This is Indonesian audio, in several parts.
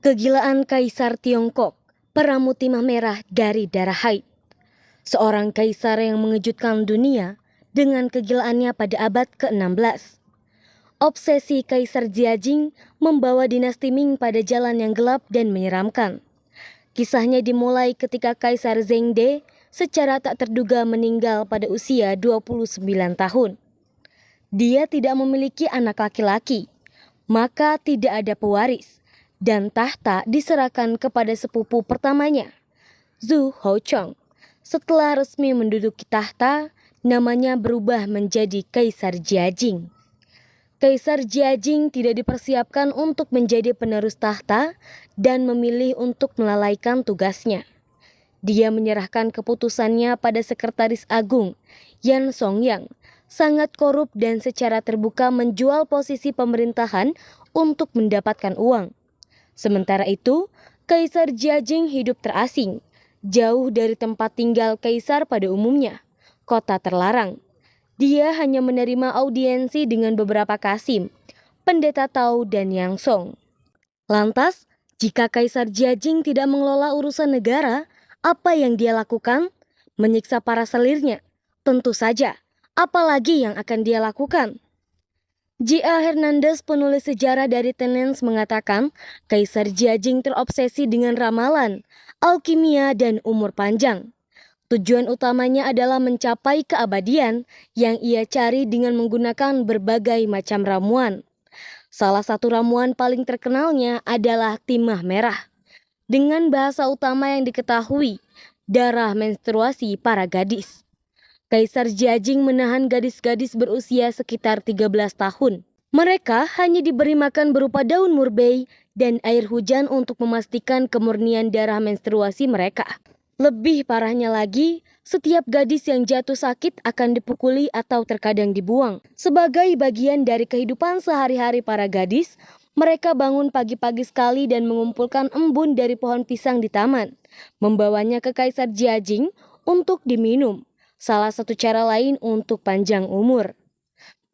Kegilaan Kaisar Tiongkok, peramu timah merah dari darah haid. Seorang kaisar yang mengejutkan dunia dengan kegilaannya pada abad ke-16. Obsesi Kaisar Jiajing membawa dinasti Ming pada jalan yang gelap dan menyeramkan. Kisahnya dimulai ketika Kaisar Zhengde secara tak terduga meninggal pada usia 29 tahun. Dia tidak memiliki anak laki-laki, maka tidak ada pewaris, dan tahta diserahkan kepada sepupu pertamanya, Zhu Houchong. Setelah resmi menduduki tahta, namanya berubah menjadi Kaisar Jiajing. Kaisar Jiajing tidak dipersiapkan untuk menjadi penerus tahta dan memilih untuk melalaikan tugasnya. Dia menyerahkan keputusannya pada Sekretaris Agung, Yan Songyang, sangat korup dan secara terbuka menjual posisi pemerintahan untuk mendapatkan uang. Sementara itu, Kaisar Jiajing hidup terasing, jauh dari tempat tinggal kaisar pada umumnya, kota terlarang. Dia hanya menerima audiensi dengan beberapa kasim, pendeta Tao dan Yang Song. Lantas, jika Kaisar Jiajing tidak mengelola urusan negara, apa yang dia lakukan? Menyiksa para selirnya? Tentu saja, apalagi yang akan dia lakukan? J.A. Hernandez, penulis sejarah dari Tenens, mengatakan Kaisar Jiajing terobsesi dengan ramalan, alkimia, dan umur panjang. Tujuan utamanya adalah mencapai keabadian yang ia cari dengan menggunakan berbagai macam ramuan. Salah satu ramuan paling terkenalnya adalah timah merah. Dengan bahasa utama yang diketahui, darah menstruasi para gadis. Kaisar Jiajing menahan gadis-gadis berusia sekitar 13 tahun. Mereka hanya diberi makan berupa daun murbei dan air hujan untuk memastikan kemurnian darah menstruasi mereka. Lebih parahnya lagi, setiap gadis yang jatuh sakit akan dipukuli atau terkadang dibuang. Sebagai bagian dari kehidupan sehari-hari para gadis, mereka bangun pagi-pagi sekali dan mengumpulkan embun dari pohon pisang di taman, membawanya ke Kaisar Jiajing untuk diminum. Salah satu cara lain untuk panjang umur.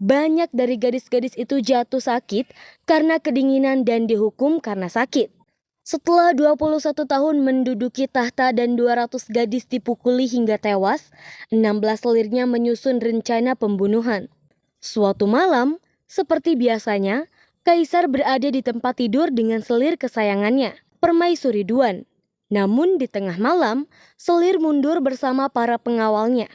Banyak dari gadis-gadis itu jatuh sakit karena kedinginan dan dihukum karena sakit. Setelah 21 tahun menduduki tahta dan 200 gadis dipukuli hingga tewas, 16 selirnya menyusun rencana pembunuhan. Suatu malam, seperti biasanya, Kaisar berada di tempat tidur dengan selir kesayangannya, Permaisuri Duan. Namun di tengah malam, selir mundur bersama para pengawalnya.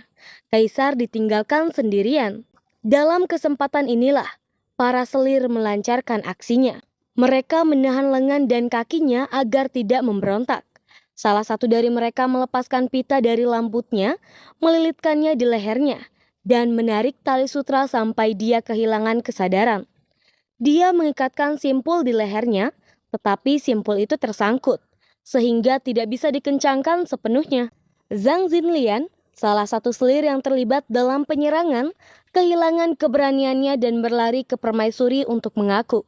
Kaisar ditinggalkan sendirian. Dalam kesempatan inilah, para selir melancarkan aksinya. Mereka menahan lengan dan kakinya agar tidak memberontak. Salah satu dari mereka melepaskan pita dari lambutnya, melilitkannya di lehernya, dan menarik tali sutra sampai dia kehilangan kesadaran. Dia mengikatkan simpul di lehernya, tetapi simpul itu tersangkut, sehingga tidak bisa dikencangkan sepenuhnya. Zhang Xinlian, salah satu selir yang terlibat dalam penyerangan, kehilangan keberaniannya dan berlari ke permaisuri untuk mengaku.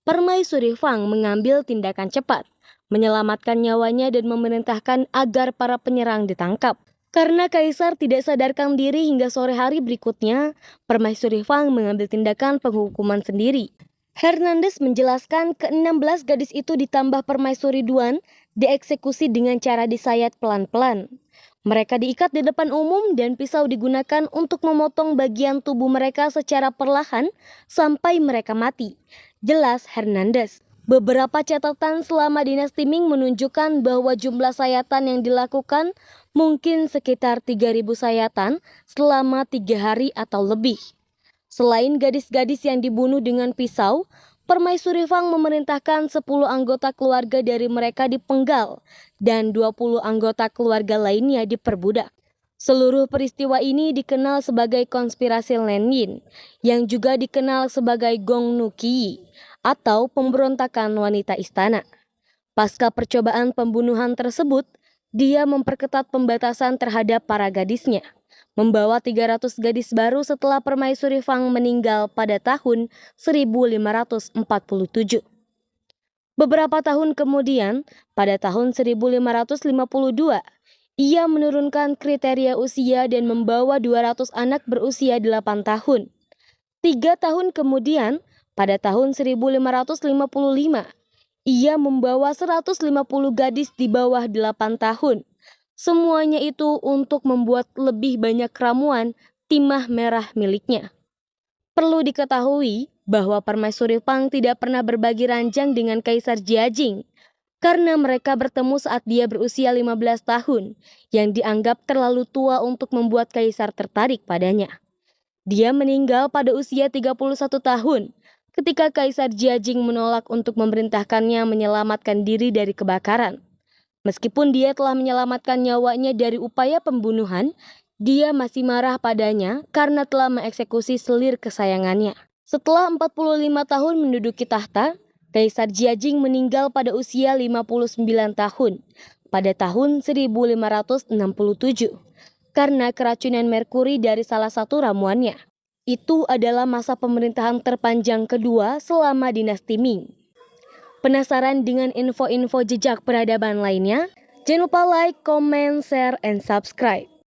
Permaisuri Fang mengambil tindakan cepat, menyelamatkan nyawanya dan memerintahkan agar para penyerang ditangkap. Karena Kaisar tidak sadarkan diri hingga sore hari berikutnya, Permaisuri Fang mengambil tindakan penghukuman sendiri. Hernandez menjelaskan ke-16 gadis itu ditambah Permaisuri Duan dieksekusi dengan cara disayat pelan-pelan. Mereka diikat di depan umum dan pisau digunakan untuk memotong bagian tubuh mereka secara perlahan sampai mereka mati. Jelas Hernandez. Beberapa catatan selama dinasti Ming menunjukkan bahwa jumlah sayatan yang dilakukan mungkin sekitar 3.000 sayatan selama 3 hari atau lebih. Selain gadis-gadis yang dibunuh dengan pisau, Permaisuri Fang memerintahkan 10 anggota keluarga dari mereka dipenggal dan 20 anggota keluarga lainnya diperbudak. Seluruh peristiwa ini dikenal sebagai konspirasi Lenin, yang juga dikenal sebagai Gong Nu Qi atau pemberontakan wanita istana. Pasca percobaan pembunuhan tersebut, dia memperketat pembatasan terhadap para gadisnya, membawa 300 gadis baru setelah Permaisuri Fang meninggal pada tahun 1547. Beberapa tahun kemudian, pada tahun 1552, ia menurunkan kriteria usia dan membawa 200 anak berusia 8 tahun. 3 tahun kemudian, pada tahun 1555, Ia membawa 150 gadis di bawah 8 tahun. Semuanya itu untuk membuat lebih banyak ramuan timah merah miliknya. Perlu diketahui bahwa Permaisuri Pang tidak pernah berbagi ranjang dengan Kaisar Jiajing karena mereka bertemu saat dia berusia 15 tahun yang dianggap terlalu tua untuk membuat Kaisar tertarik padanya. Dia meninggal pada usia 31 tahun ketika Kaisar Jiajing menolak untuk memerintahkannya menyelamatkan diri dari kebakaran. Meskipun dia telah menyelamatkan nyawanya dari upaya pembunuhan, dia masih marah padanya karena telah mengeksekusi selir kesayangannya. Setelah 45 tahun menduduki tahta, Kaisar Jiajing meninggal pada usia 59 tahun pada tahun 1567 karena keracunan merkuri dari salah satu ramuannya. Itu adalah masa pemerintahan terpanjang kedua selama dinasti Ming. Penasaran dengan info-info jejak peradaban lainnya? Jangan lupa like, comment, share, and subscribe.